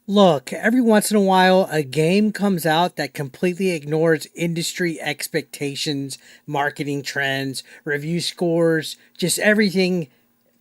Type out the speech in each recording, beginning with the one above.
Look, every once in a while, a game comes out that completely ignores industry expectations, marketing trends, review scores, just everything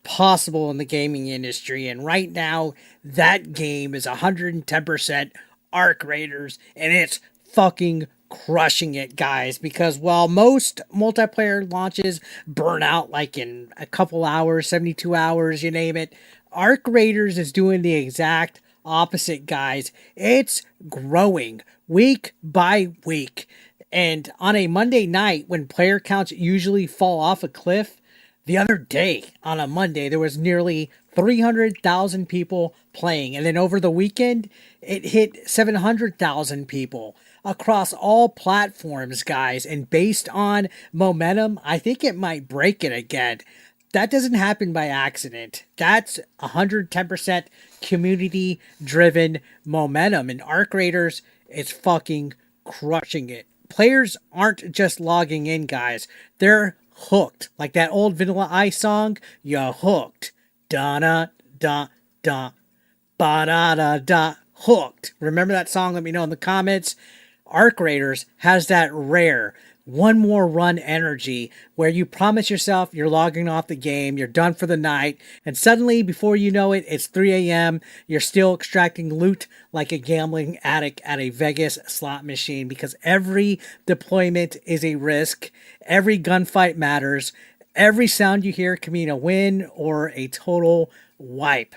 possible in the gaming industry. And right now, that game is 110% Arc Raiders, and it's fucking crushing it, guys. Because while most multiplayer launches burn out like in a couple hours, 72 hours, you name it, Arc Raiders is doing the exact opposite, guys. It's growing week by week. And on a Monday night, when player counts usually fall off a cliff, the other day on a Monday, there was nearly 300,000 people playing. And then over the weekend, it hit 700,000 people across all platforms, guys. And based on momentum, I think it might break it again. That doesn't happen by accident. That's 110% community driven momentum. And Arc Raiders is fucking crushing it. Players aren't just logging in, guys. They're hooked. Like that old Vanilla Ice song, you're hooked. Da da da da ba da da da. Hooked. Remember that song? Let me know in the comments. Arc Raiders has that rare one more run energy where you promise yourself you're logging off the game, you're done for the night, and suddenly, before you know it, it's 3 a.m. You're still extracting loot like a gambling addict at a Vegas slot machine because every deployment is a risk, every gunfight matters, every sound you hear can mean a win or a total wipe.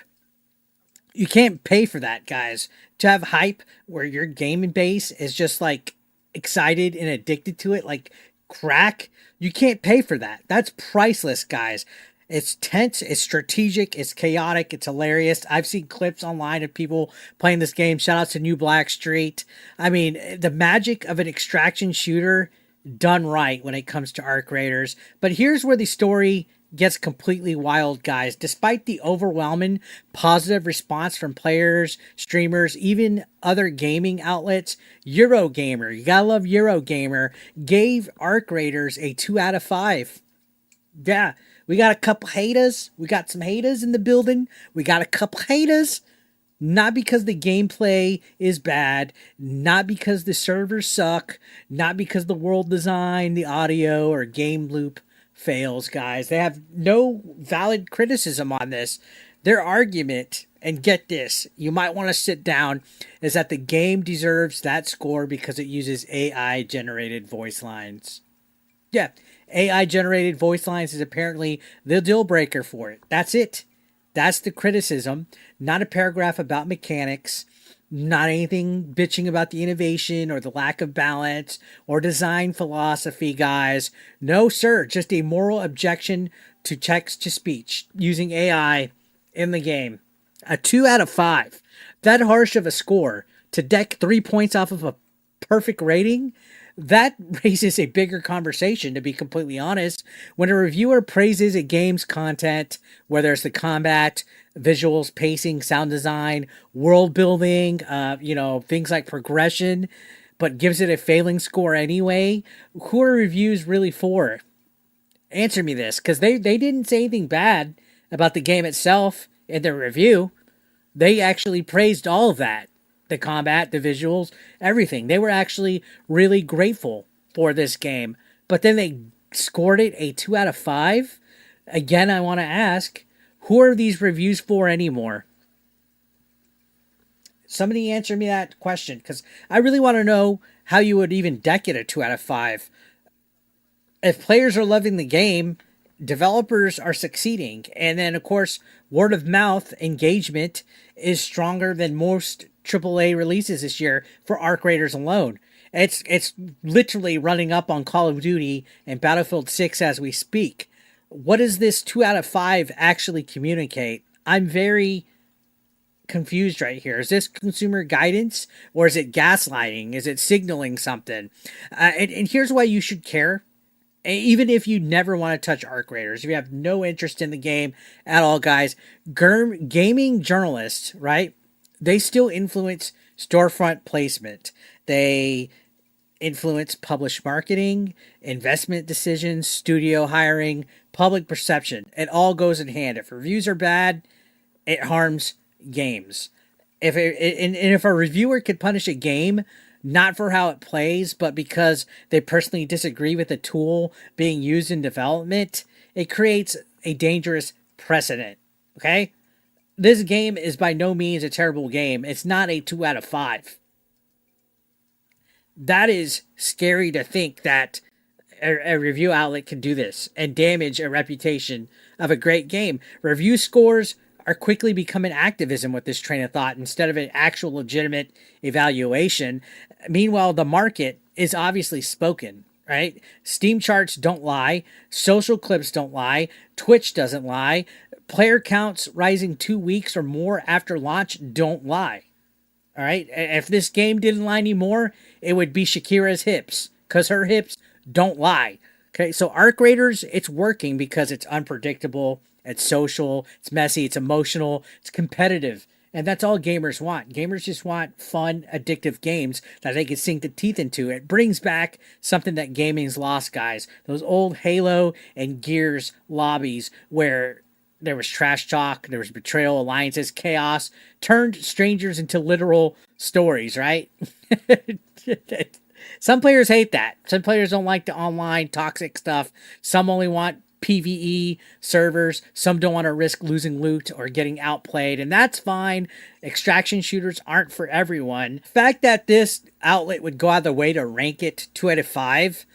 You can't pay for that, guys. To have hype where your gaming base is just like excited and addicted to it, like crack, you can't pay for that. That's priceless, guys. It's tense, it's strategic, it's chaotic, it's hilarious. I've seen clips online of people playing this game. Shout out to New Black Street. I mean, the magic of an extraction shooter done right when it comes to Arc Raiders. But here's where the story gets completely wild, guys. Despite the overwhelming positive response from players, streamers, even other gaming outlets, Eurogamer, you gotta love Eurogamer, gave Arc Raiders a 2 out of 5. Yeah, we got a couple haters. We got some haters in the building. We got a couple haters. Not because the gameplay is bad, not because the servers suck, not because the world design, the audio, or game loop fails, guys. They have no valid criticism on this. Their argument, and get this, you might want to sit down, is that the game deserves that score because it uses AI generated voice lines. Yeah, AI generated voice lines is apparently the deal breaker for it. That's it. That's the criticism, not a paragraph about mechanics, not anything bitching about the innovation or the lack of balance or design philosophy, guys. No, sir, just a moral objection to text to speech using AI in the game. A 2 out of 5. That harsh of a score to deck 3 points off of a perfect rating, that raises a bigger conversation, to be completely honest. When a reviewer praises a game's content, whether it's the combat, visuals, pacing, sound design, world building, things like progression, but gives it a failing score anyway, who are reviews really for? Answer me this, because they didn't say anything bad about the game itself in their review. They actually praised all of that, the combat, the visuals, everything. They were actually really grateful for this game. But then they scored it a 2 out of 5. Again, I want to ask, who are these reviews for anymore? Somebody answer me that question, because I really want to know how you would even deck it a 2 out of 5. If players are loving the game, developers are succeeding. And then, of course, word of mouth engagement is stronger than most AAA releases this year for Arc Raiders alone. It's literally running up on Call of Duty and Battlefield 6 as we speak. What does this 2 out of 5 actually communicate? I'm very confused right here. Is this consumer guidance or is it gaslighting? Is it signaling something? And here's why you should care. Even if you never want to touch Arc Raiders, if you have no interest in the game at all, guys, gaming journalists, right? They still influence storefront placement. They influence published marketing, investment decisions, studio hiring, public perception. It all goes in hand. If reviews are bad, it harms games. And if a reviewer could punish a game not for how it plays, but because they personally disagree with the tool being used in development, it creates a dangerous precedent. Okay? This game is by no means a terrible game. It's not a 2 out of 5. That is scary to think that a review outlet can do this and damage a reputation of a great game. Review scores are quickly becoming activism with this train of thought instead of an actual legitimate evaluation. Meanwhile, the market is obviously spoken, right? Steam charts don't lie, social clips don't lie, Twitch doesn't lie, player counts rising 2 weeks or more after launch don't lie. All right. If this game didn't lie anymore, it would be Shakira's hips because her hips don't lie. Okay. So Arc Raiders, it's working because it's unpredictable, it's social, it's messy, it's emotional, it's competitive. And that's all gamers want. Gamers just want fun, addictive games that they can sink the teeth into. It brings back something that gaming's lost, guys. Those old Halo and Gears lobbies where there was trash talk, there was betrayal, alliances, chaos, turned strangers into literal stories, right? Some players hate that. Some players don't like the online toxic stuff. Some only want PvE servers. Some don't want to risk losing loot or getting outplayed, and that's fine. Extraction shooters aren't for everyone. The fact that this outlet would go out of the way to rank it 2 out of 5,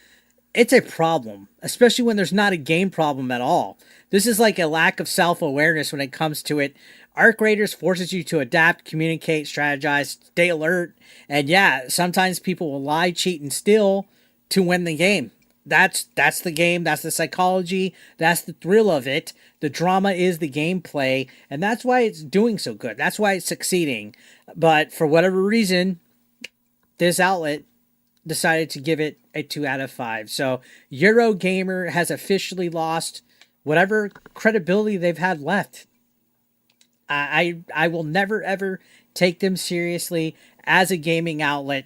it's a problem, especially when there's not a game problem at all. This is like a lack of self-awareness when it comes to it. Arc Raiders forces you to adapt, communicate, strategize, stay alert, and yeah, sometimes people will lie, cheat, and steal to win the game. That's the game, that's the psychology, that's the thrill of it. The drama is the gameplay, and that's why it's doing so good. That's why it's succeeding. But for whatever reason, this outlet decided to give it a 2 out of 5. So Eurogamer has officially lost whatever credibility they've had left. I will never ever take them seriously as a gaming outlet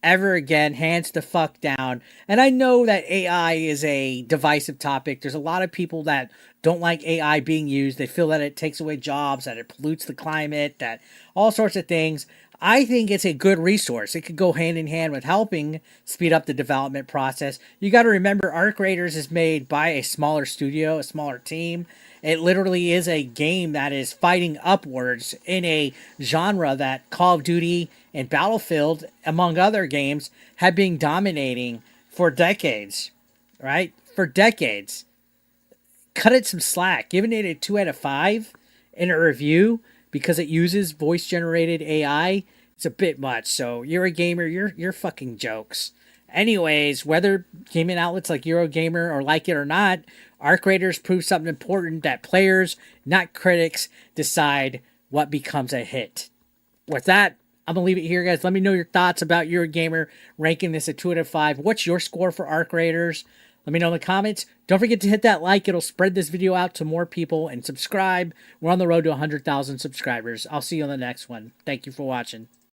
ever again. Hands the fuck down. And I know that AI is a divisive topic. There's a lot of people that don't like AI being used. They feel that it takes away jobs, that it pollutes the climate, that all sorts of things. I think it's a good resource. It could go hand in hand with helping speed up the development process. You got to remember, Arc Raiders is made by a smaller studio, a smaller team. It literally is a game that is fighting upwards in a genre that Call of Duty and Battlefield, among other games, have been dominating for decades, right? For decades. Cut it some slack. Giving it a 2 out of 5 in a review because it uses voice generated AI, it's a bit much. So Eurogamer, you're fucking jokes. Anyways, whether gaming outlets like Eurogamer or like it or not, Arc Raiders prove something important, that players, not critics, decide what becomes a hit. With that, I'm going to leave it here, guys. Let me know your thoughts about Eurogamer ranking this a 2 out of 5. What's your score for Arc Raiders? Let me know in the comments. Don't forget to hit that like. It'll spread this video out to more people. And subscribe. We're on the road to 100,000 subscribers. I'll see you on the next one. Thank you for watching.